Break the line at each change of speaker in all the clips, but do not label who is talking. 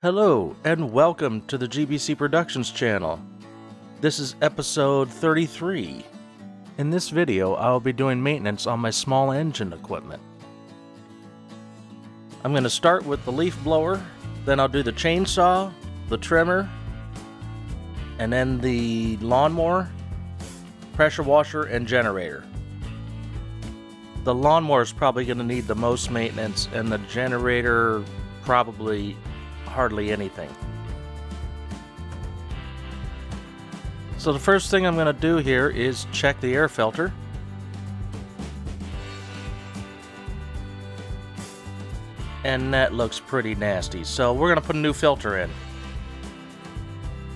Hello, and welcome to the GBC Productions channel. This is episode 33. In this video, I'll be doing maintenance on my small engine equipment. I'm going to start with the leaf blower, then I'll do the chainsaw, the trimmer, and then the lawnmower, pressure washer, and generator. The lawnmower is probably going to need the most maintenance, and the generator probably hardly anything. So the first thing I'm going to do here is check the air filter. And that looks pretty nasty, so we're going to put a new filter in.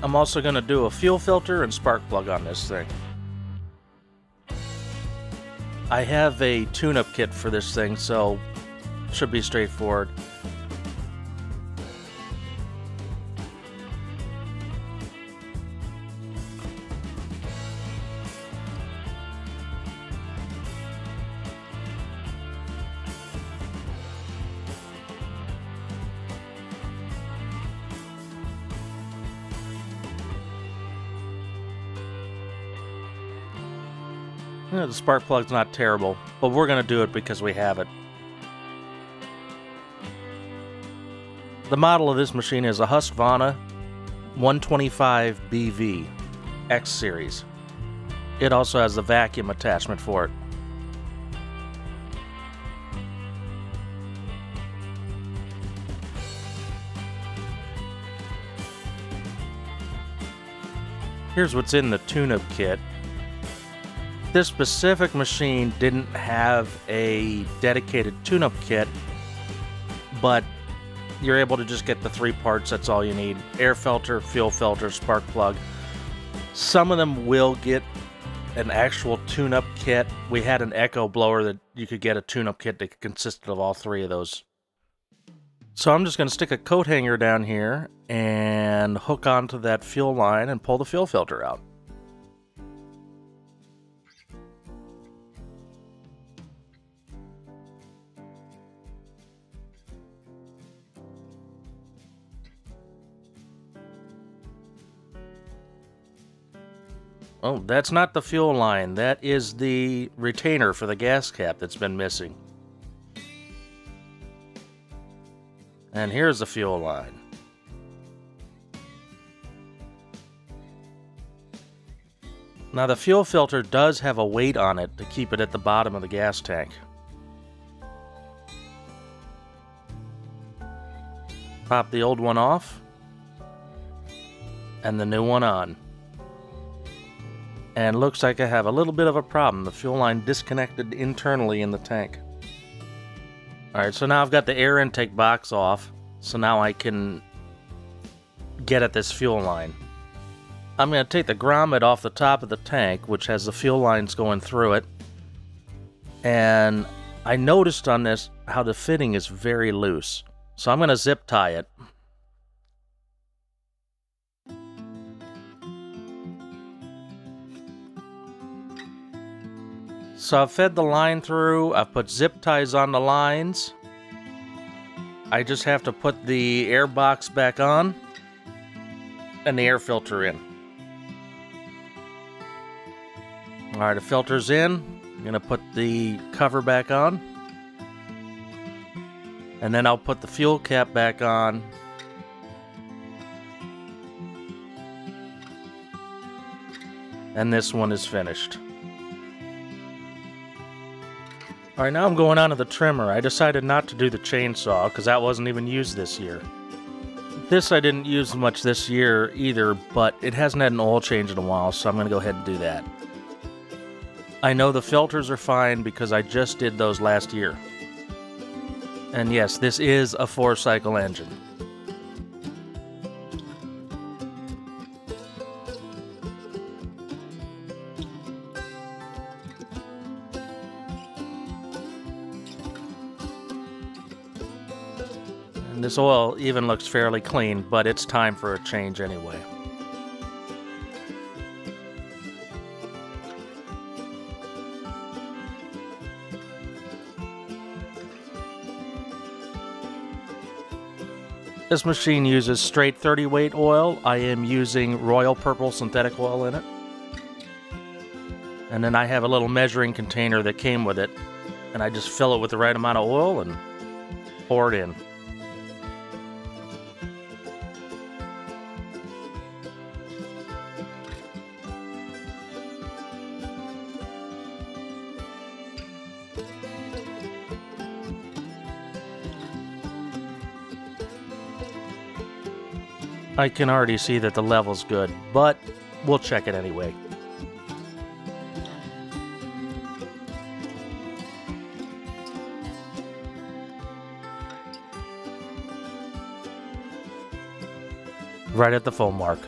I'm also going to do a fuel filter and spark plug on this thing. I have a tune-up kit for this thing, so it should be straightforward. The spark plug's not terrible, but we're going to do it because we have it. The model of this machine is a Husqvarna 125 BV X Series. It also has the vacuum attachment for it. Here's what's in the tune-up kit. This specific machine didn't have a dedicated tune-up kit, but you're able to just get the three parts. That's all you need: air filter, fuel filter, spark plug. Some of them will get an actual tune-up kit. We had an Echo blower that you could get a tune-up kit that consisted of all three of those. So I'm just going to stick a coat hanger down here and hook onto that fuel line and pull the fuel filter out. Oh, that's not the fuel line. That is the retainer for the gas cap that's been missing. And here's the fuel line. Now the fuel filter does have a weight on it to keep it at the bottom of the gas tank. Pop the old one off and the new one on. And looks like I have a little bit of a problem. The fuel line disconnected internally in the tank. Alright, so now I've got the air intake box off, so now I can get at this fuel line. I'm going to take the grommet off the top of the tank, which has the fuel lines going through it. And I noticed on this how the fitting is very loose. So I'm going to zip tie it. So I've fed the line through, I've put zip ties on the lines. I just have to put the air box back on and the air filter in. Alright, the filter's in. I'm going to put the cover back on. And then I'll put the fuel cap back on. And this one is finished. Alright, now I'm going on to the trimmer. I decided not to do the chainsaw because that wasn't even used this year. This I didn't use much this year either, but it hasn't had an oil change in a while, so I'm going to go ahead and do that. I know the filters are fine because I just did those last year. And yes, this is a 4-cycle engine. And this oil even looks fairly clean, but it's time for a change anyway. This machine uses straight 30 weight oil. I am using Royal Purple synthetic oil in it. And then I have a little measuring container that came with it. And I just fill it with the right amount of oil and pour it in. I can already see that the level's good, but we'll check it anyway. Right at the full mark.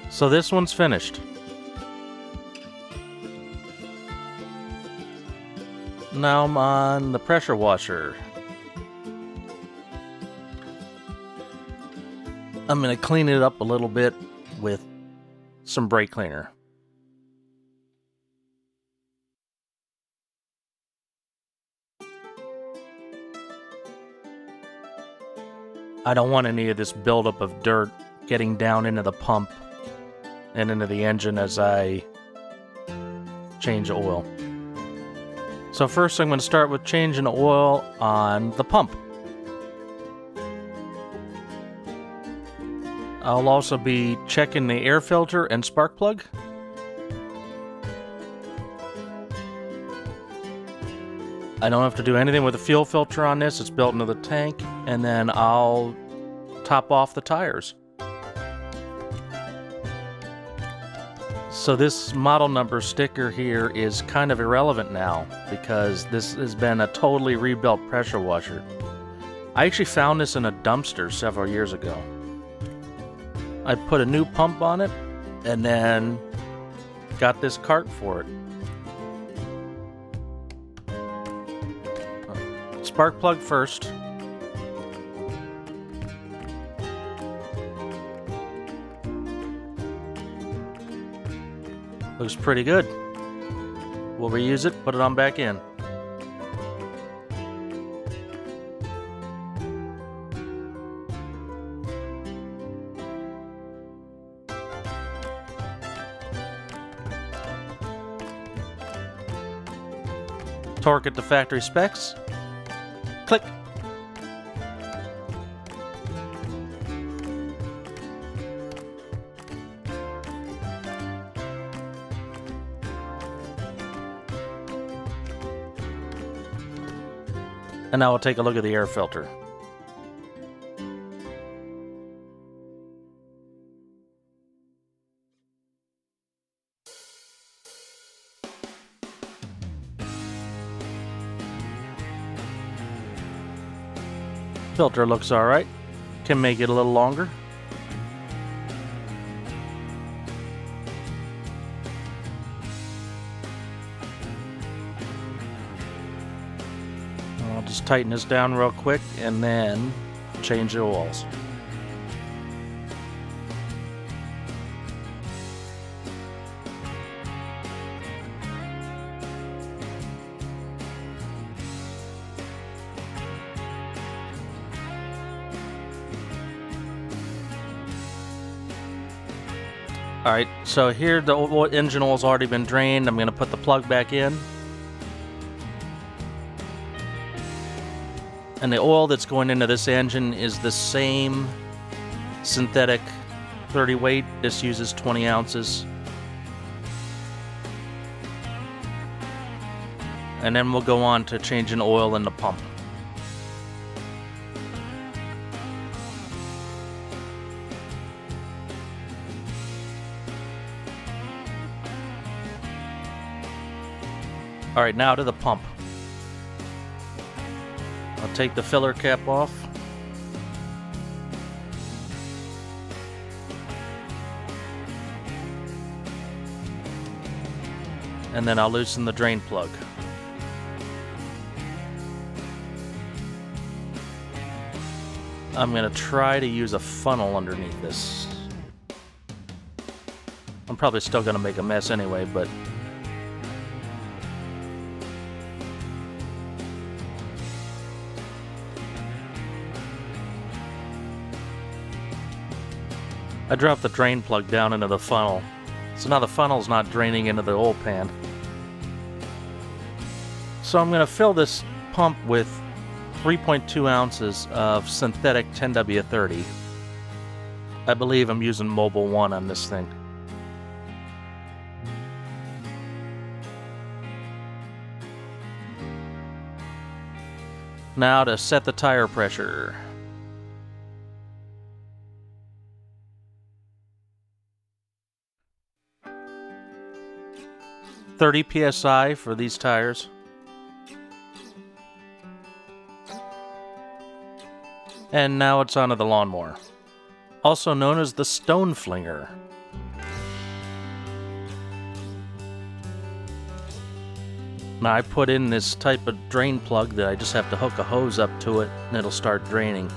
So this one's finished. Now I'm on the pressure washer. I'm going to clean it up a little bit with some brake cleaner. I don't want any of this buildup of dirt getting down into the pump and into the engine as I change the oil. So first I'm going to start with changing the oil on the pump. I'll also be checking the air filter and spark plug. I don't have to do anything with the fuel filter on this, it's built into the tank, and then I'll top off the tires. So this model number sticker here is kind of irrelevant now because this has been a totally rebuilt pressure washer. I actually found this in a dumpster several years ago. I put a new pump on it and then got this cart for it. Spark plug first. Looks pretty good. We'll reuse it, put it on back in. Torque it to factory specs. Click. And now we'll take a look at the air filter. Filter looks alright. Can make it a little longer. I'll just tighten this down real quick and then change the oils. Alright, so here the engine oil's already been drained. I'm going to put the plug back in. And the oil that's going into this engine is the same synthetic 30 weight. This uses 20 ounces. And then we'll go on to changing oil in the pump. Alright, now to the pump. I'll take the filler cap off. And then I'll loosen the drain plug. I'm going to try to use a funnel underneath this. I'm probably still going to make a mess anyway, but... I dropped the drain plug down into the funnel, so now the funnel's not draining into the oil pan. So I'm going to fill this pump with 3.2 ounces of synthetic 10W30. I believe I'm using Mobil 1 on this thing. Now to set the tire pressure. 30 PSI for these tires. And now it's onto the lawnmower, also known as the Stone Flinger. Now I put in this type of drain plug that I just have to hook a hose up to it and it'll start draining.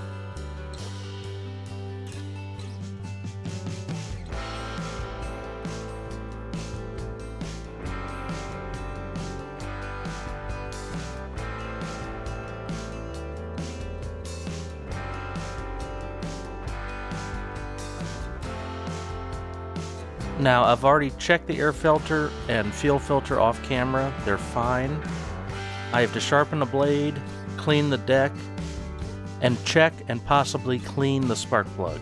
Now, I've already checked the air filter and fuel filter off camera. They're fine. I have to sharpen the blade, clean the deck, and check and possibly clean the spark plug.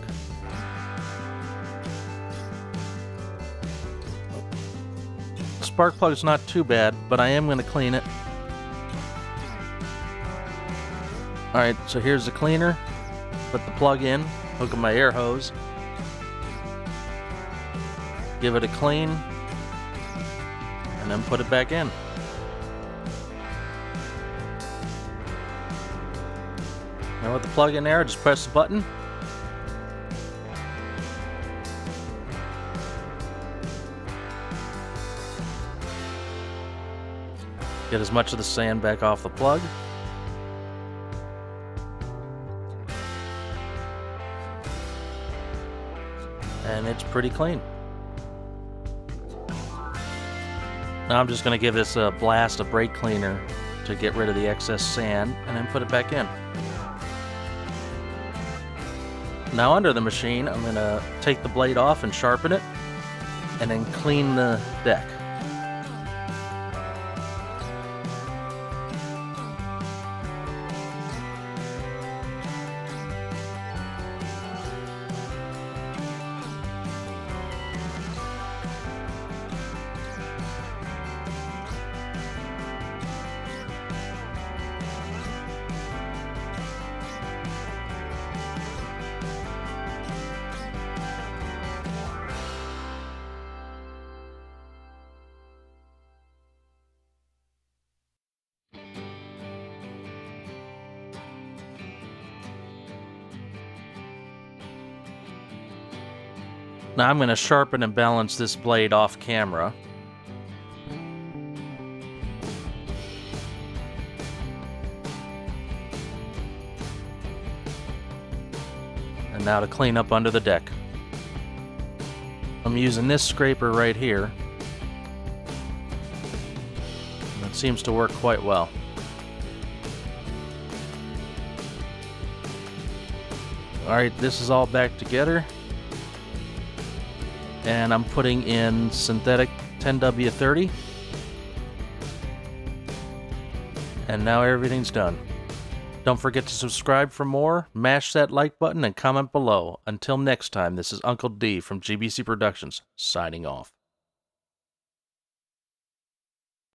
The spark plug's not too bad, but I am going to clean it. Alright, so here's the cleaner. Put the plug in, hook up my air hose. Give it a clean, and then put it back in. Now with the plug in there, just press the button. Get as much of the sand back off the plug. And it's pretty clean. Now I'm just going to give this a blast of brake cleaner to get rid of the excess sand and then put it back in. Now under the machine, I'm going to take the blade off and sharpen it and then clean the deck. Now I'm going to sharpen and balance this blade off camera. And now to clean up under the deck. I'm using this scraper right here. And it seems to work quite well. Alright, this is all back together. And I'm putting in synthetic 10W30. And now everything's done. Don't forget to subscribe for more, mash that like button, and comment below. Until next time, this is Uncle D from GBC Productions, signing off.